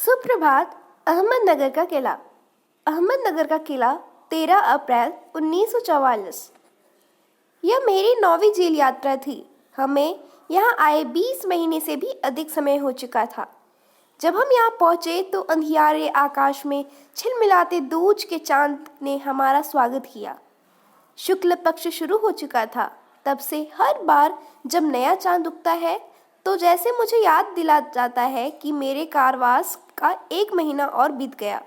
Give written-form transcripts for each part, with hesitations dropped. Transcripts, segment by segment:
सुप्रभात। अहमदनगर का किला। अहमदनगर का किला 13 अप्रैल 1944। यह मेरी 9वीं जेल यात्रा थी। हमें यहाँ आए 20 महीने से भी अधिक समय हो चुका था। जब हम यहाँ पहुँचे तो अंधियारे आकाश में छिलमिलाते दूज के चांद ने हमारा स्वागत किया। शुक्ल पक्ष शुरू हो चुका था। तब से हर बार जब नया चांद उगता है तो जैसे मुझे याद दिला जाता है कि मेरे कारावास का 1 महीना और बीत गया।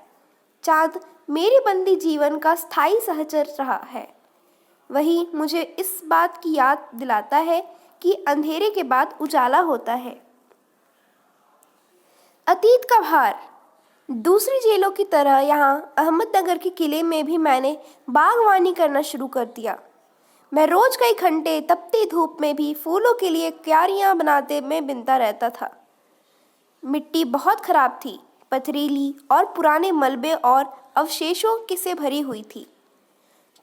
चांद मेरे बंदी जीवन का स्थायी सहचर रहा है। वही मुझे इस बात की याद दिलाता है कि अंधेरे के बाद उजाला होता है। अतीत का भार। दूसरी जेलों की तरह यहाँ अहमदनगर के किले में भी मैंने बागवानी करना शुरू कर दिया। मैं रोज कई घंटे तपती धूप में भी फूलों के लिए क्यारियां बनाते में बिनता रहता था। मिट्टी बहुत खराब थी, पथरीली और पुराने मलबे और अवशेषों से भरी हुई थी।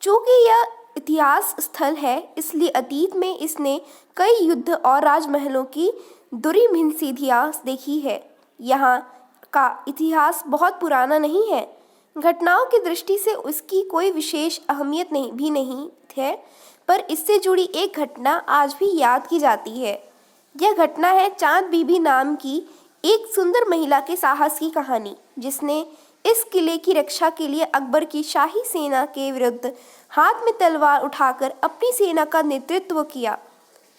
चूंकि यह इतिहास स्थल है, इसलिए अतीत में इसने कई युद्ध और राजमहलों की दुरी मिनसीधियाँ देखी है। यहाँ का इतिहास बहुत पुराना नहीं है। घटनाओं की दृष्टि से उसकी कोई विशेष अहमियत नहीं है, पर इससे जुड़ी एक घटना आज भी याद की जाती है। यह घटना है चांद बीबी नाम की एक सुंदर महिला के साहस की कहानी, जिसने इस किले की रक्षा के लिए अकबर की शाही सेना के विरुद्ध हाथ में तलवार उठाकर अपनी सेना का नेतृत्व किया,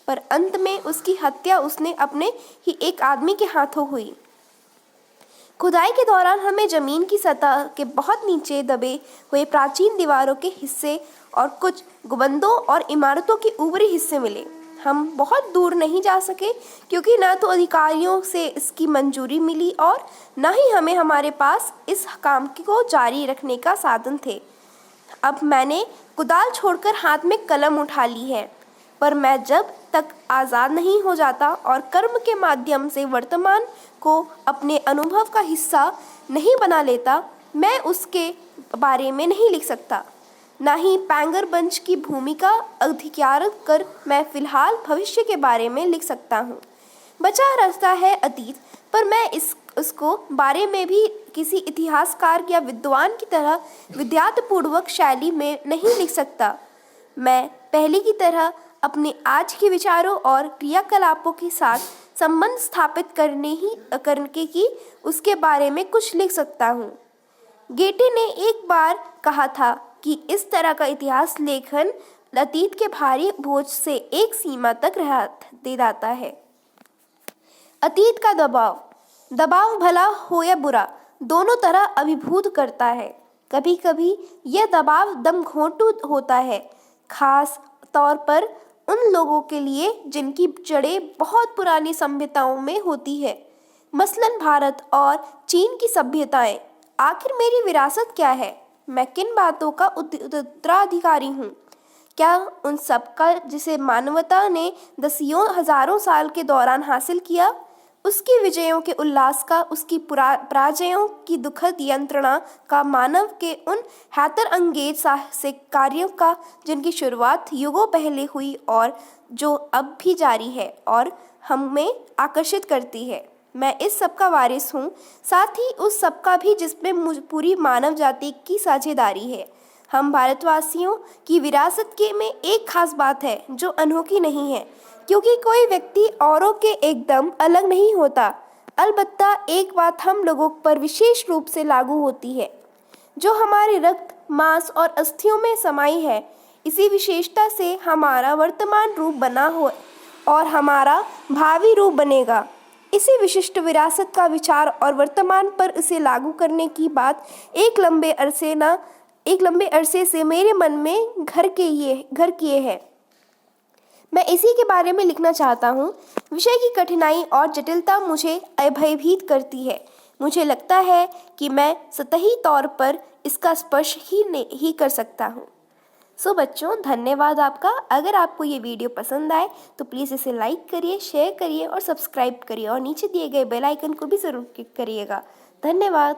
पर अंत में उसकी हत्या उसने अपने ही एक आदमी के हाथों हुई। खुदाई के दौरान हमें जमीन की सतह के बहुत नीचे दबे हुए प्राचीन दीवारों के हिस्से और कुछ गुंबदों और इमारतों के ऊपरी हिस्से मिले। हम बहुत दूर नहीं जा सके क्योंकि न तो अधिकारियों से इसकी मंजूरी मिली और न ही हमें हमारे पास इस काम को जारी रखने का साधन थे। अब मैंने कुदाल छोड़कर हाथ में कलम उठा ली है, पर मैं जब तक आज़ाद नहीं हो जाता और कर्म के माध्यम से वर्तमान को अपने अनुभव का हिस्सा नहीं बना लेता, मैं उसके बारे में नहीं लिख सकता। ना ही पैंगरबंच की भूमिका अधिकार कर मैं फिलहाल भविष्य के बारे में लिख सकता हूँ। बचा रहता है अतीत, पर मैं उसको बारे में भी किसी इतिहासकार या विद्वान की तरह विद्यार्थपूर्वक शैली में नहीं लिख सकता। मैं पहले की तरह अपने आज के विचारों और क्रियाकलापों के साथ संबंध स्थापित करने की उसके बारे में कुछ लिख सकता हूँ। गेटे ने एक बार कहा था कि इस तरह का इतिहास लेखन अतीत के भारी बोझ से एक सीमा तक राहत दे देता है। अतीत का दबाव भला हो या बुरा, दोनों तरह अभिभूत करता है। कभी कभी यह दबाव दमघोंटू होता है, खास तौर पर उन लोगों के लिए जिनकी जड़ें बहुत पुरानी सभ्यताओं में होती है, मसलन भारत और चीन की सभ्यताएं। आखिर मेरी विरासत क्या है? मैं किन बातों का उत्तराधिकारी हूँ? क्या उन सब का जिसे मानवता ने दसियों हजारों साल के दौरान हासिल किया? उसकी विजयों के उल्लास का, उसकी पराजयों की दुखद यंत्रणा का, मानव के उन हैतर अंगेज साहसिक कार्यों का जिनकी शुरुआत युगों पहले हुई और जो अब भी जारी है और हमें आकर्षित करती है। मैं इस सब का वारिस हूँ, साथ ही उस सब का भी जिसमें पूरी मानव जाति की साझेदारी है। हम भारतवासियों की विरासत के में एक खास बात है जो अनोखी नहीं है, क्योंकि कोई व्यक्ति औरों के एकदम अलग नहीं होता। अलबत्ता एक बात हम लोगों पर विशेष रूप से लागू होती है, जो हमारे रक्त, मांस और अस्थियों में समाई है। इसी विशेषता से हमारा वर्तमान रूप बना हो और हमारा भावी रूप बनेगा। इसी विशिष्ट विरासत का विचार और वर्तमान पर इसे लागू करने की बात एक लंबे अरसे से मेरे मन में घर किए है। मैं इसी के बारे में लिखना चाहता हूँ। विषय की कठिनाई और जटिलता मुझे भयभीत करती है। मुझे लगता है कि मैं सतही तौर पर इसका स्पर्श ही कर सकता हूँ। सो बच्चों, धन्यवाद आपका। अगर आपको ये वीडियो पसंद आए तो प्लीज़ इसे लाइक करिए, शेयर करिए और सब्सक्राइब करिए और नीचे दिए गए बेल आइकन को भी ज़रूर क्लिक करिएगा। धन्यवाद।